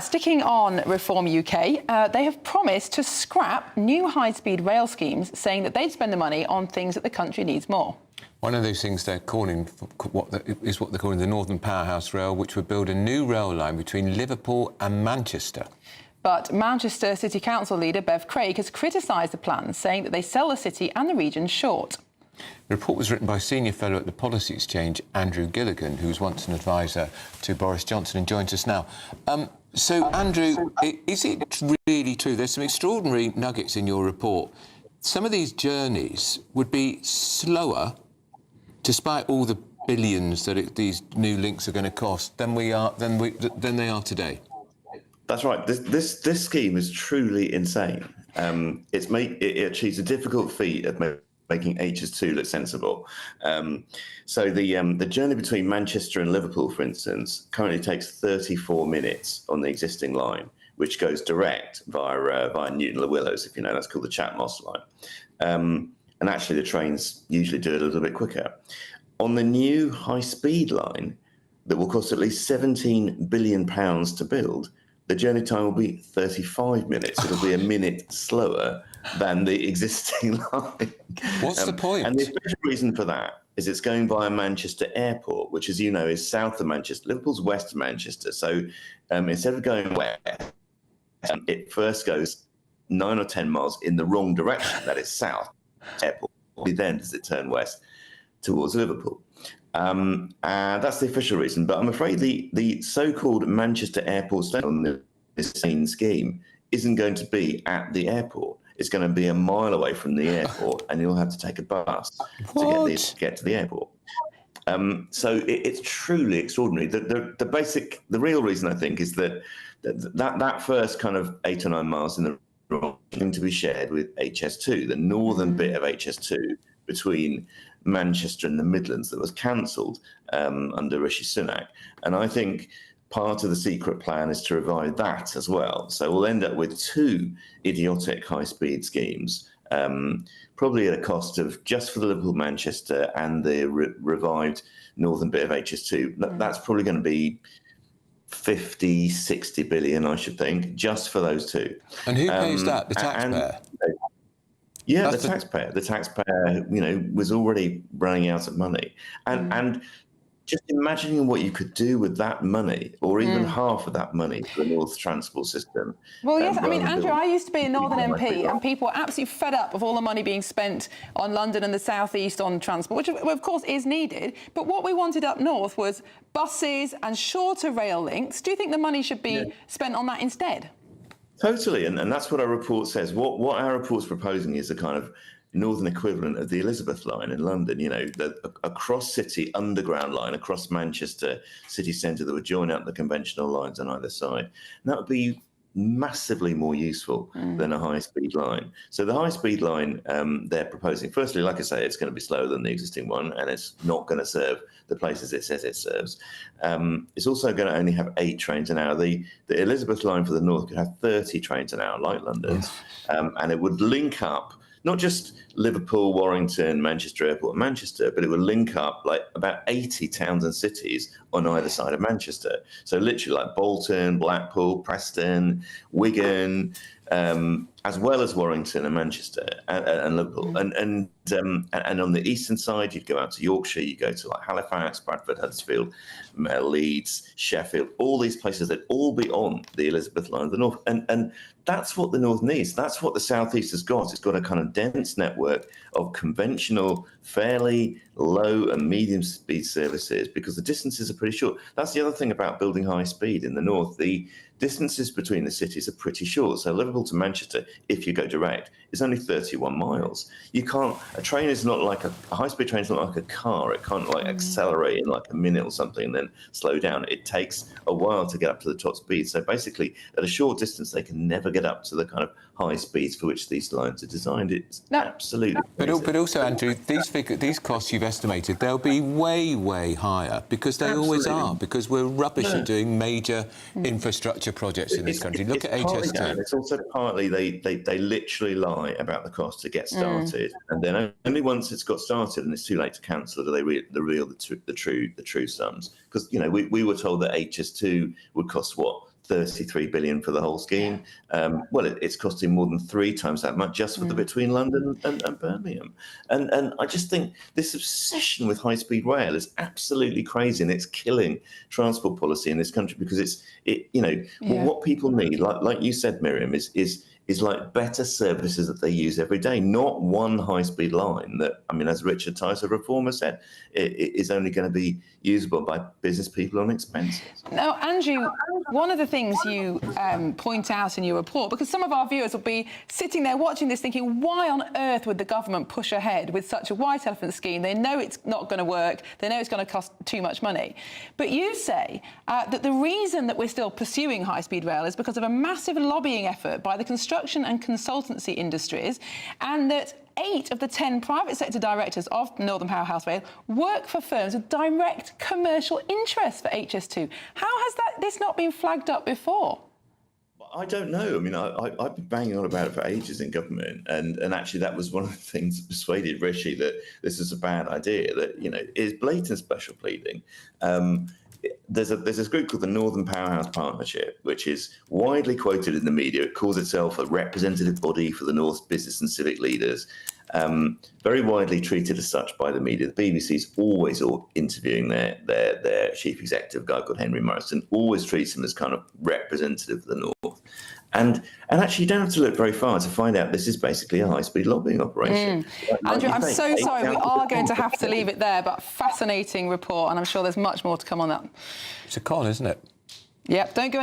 Sticking on Reform UK, they have promised to scrap new high-speed rail schemes, saying that they'd spend the money on things that the country needs more. One of those things they're calling what they're calling the Northern Powerhouse Rail, which would build a new rail line between Liverpool and Manchester. But Manchester City Council leader Bev Craig has criticised the plans, saying that they sell the city and the region short. The report was written by senior fellow at the Policy Exchange, Andrew Gilligan, who was once an advisor to Boris Johnson and joins us now. So, Andrew, is it really true? There's some extraordinary nuggets in your report. Some of these journeys would be slower, despite all the billions that these new links are going to cost, than they are today. That's right. This scheme is truly insane. It achieves a difficult feat of making HS2 look sensible. So the journey between Manchester and Liverpool, for instance, currently takes 34 minutes on the existing line, which goes direct via Newton Le Willows, if you know, that's called the Chatmoss line. And actually the trains usually do it a little bit quicker. On the new high-speed line that will cost at least £17 billion to build, the journey time will be 35 minutes. It'll be a minute slower than the existing line. What's the point? And the official reason for that is it's going via Manchester Airport, which, as you know, is south of Manchester. Liverpool's west of Manchester. So instead of going west, it first goes 9 or 10 miles in the wrong direction, that is south airport. Then does it turn west towards Liverpool. And that's the official reason. But I'm afraid the so-called Manchester Airport station on this same scheme isn't going to be at the airport. It's going to be a mile away from the airport, and you'll have to take a bus to get to the airport. So it's truly extraordinary. The real reason, I think, is that first kind of 8 or 9 miles in the road is going to be shared with HS2, the northern bit of HS2 between Manchester and the Midlands that was cancelled under Rishi Sunak. And I think part of the secret plan is to revive that as well. So we'll end up with 2 idiotic high-speed schemes, probably at a cost of, just for the Liverpool-Manchester and the revived northern bit of HS2, that's probably going to be 50, 60 billion, I should think, just for those 2. And who pays that? The taxpayer? Yeah, the taxpayer. The taxpayer, was already running out of money. And just imagining what you could do with that money, or even half of that money for the North transport system. Well, yes, I mean, Andrew, I used to be a Northern MP, and people were absolutely fed up of all the money being spent on London and the South East on transport, which, of course, is needed. But what we wanted up north was buses and shorter rail links. Do you think the money should be spent on that instead? Totally, and that's what our report says. What our report's proposing is a kind of northern equivalent of the Elizabeth line in London, a cross-city underground line across Manchester city centre that would join up the conventional lines on either side. And that would be massively more useful than a high-speed line. So the high-speed line they're proposing, firstly, like I say, it's going to be slower than the existing one, and it's not going to serve the places it says it serves. It's also going to only have 8 trains an hour. The Elizabeth line for the north could have 30 trains an hour, like London's, and it would link up not just Liverpool, Warrington, Manchester Airport, and Manchester, but it would link up like about 80 towns and cities on either side of Manchester. So literally like Bolton, Blackpool, Preston, Wigan, as well as Warrington and Manchester and Liverpool. And on the eastern side, you'd go out to Yorkshire, you go to like Halifax, Bradford, Huddersfield, Leeds, Sheffield, all these places that all be on the Elizabeth line of the north. And that's what the north needs. That's what the southeast has got. It's got a kind of dense network of conventional, fairly low and medium speed services, because the distances are pretty short. That's the other thing about building high speed in the north. The distances between the cities are pretty short. So Liverpool to Manchester, if you go direct, is only 31 miles. A train is not like a high-speed train is not like a car. It can't like accelerate in like a minute or something and then slow down. It takes a while to get up to the top speed. So basically, at a short distance, they can never get up to the kind of high speeds for which these lines are designed. It's absolutely crazy. But also, Andrew, these costs you've estimated, they'll be way, way higher, because they always are, because we're rubbish at doing major infrastructure projects in this country. Look at HS2. It's also partly they literally lie about the cost to get started, and then only once it's got started and it's too late to cancel do they reveal the true sums. Because we were told that HS2 would cost what, 33 billion for the whole scheme. Well, it's costing more than 3 times that much just for the between London and Birmingham. And I just think this obsession with high-speed rail is absolutely crazy, and it's killing transport policy in this country, because what people need, like you said, Miriam, is like better services that they use every day, not one high-speed line that, I mean, as Richard Tice, a reformer, said, it is only going to be usable by business people on expenses. Now, Andrew, one of the things you point out in your report, because some of our viewers will be sitting there watching this thinking, why on earth would the government push ahead with such a white elephant scheme? They know it's not going to work. They know it's going to cost too much money. But you say that the reason that we're still pursuing high-speed rail is because of a massive lobbying effort by the construction and consultancy industries, and that 8 of the 10 private sector directors of Northern Powerhouse Rail work for firms with direct commercial interest for HS2. How has this not been flagged up before? I don't know. I mean, I've been banging on about it for ages in government, and actually that was one of the things that persuaded Rishi that this is a bad idea, that, it is blatant special pleading. There's this group called the Northern Powerhouse Partnership, which is widely quoted in the media. It calls itself a representative body for the North's business and civic leaders. Very widely treated as such by the media. The BBC's always interviewing their chief executive, a guy called Henry Morrison, always treats him as kind of representative of the North. And actually, you don't have to look very far to find out this is basically a high-speed lobbying operation. Andrew, I'm so sorry. We are going to have to leave it there, but fascinating report, and I'm sure there's much more to come on that. It's a con, isn't it? Yep, don't go